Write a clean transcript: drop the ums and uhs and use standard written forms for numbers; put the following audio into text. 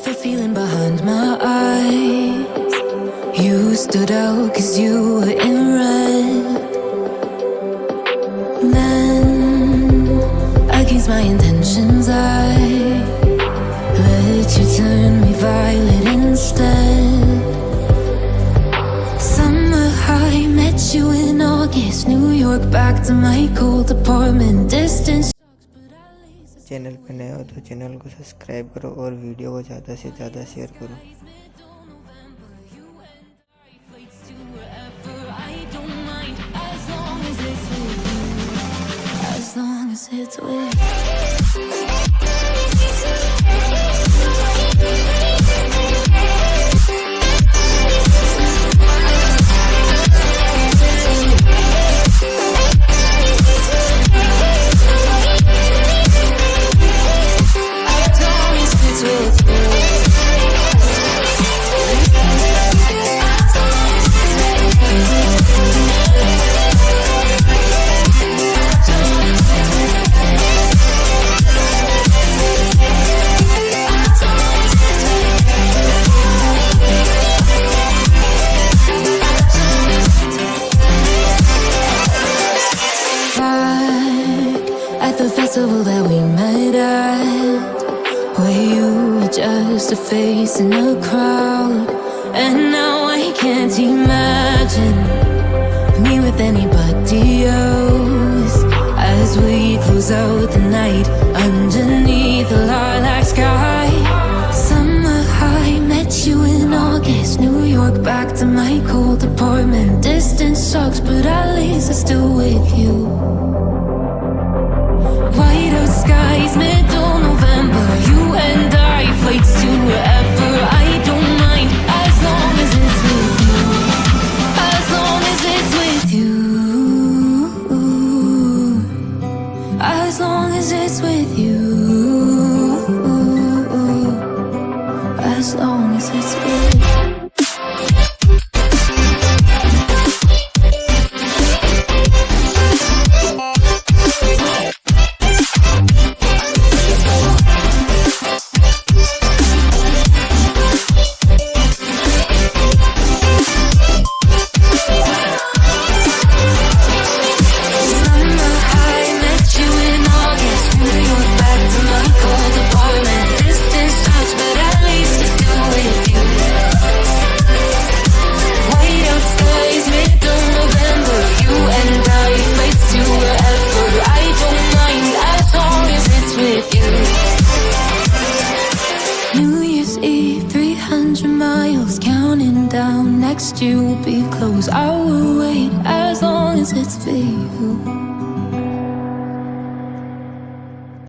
The feeling behind my eyes. You stood out 'cause you were in red. Then, against my intentions, I let you turn me violet instead. Summer high, met you in August. New York, back to my cold apartment. Distance. Channel पे नए हो तो channel को subscribe करो और video को ज़्यादा से ज़्यादा शेयर करो। As long as it's with at the festival that we met at, where you were just a face in a crowd. And now I can't imagine me with anybody else, as we close out the night underneath the lilac sky. Summer high, met you in August. New York, back to my cold apartment. Distance sucks, but at least I'm still with you. White out skies, middle November. You and I, flights to wherever. I don't mind, as long as it's with you. As long as it's with you. As long as it's with you. As long as it's with you. New Year's Eve, 300 miles, counting down. Next year will be close. I will wait as long as it's for you.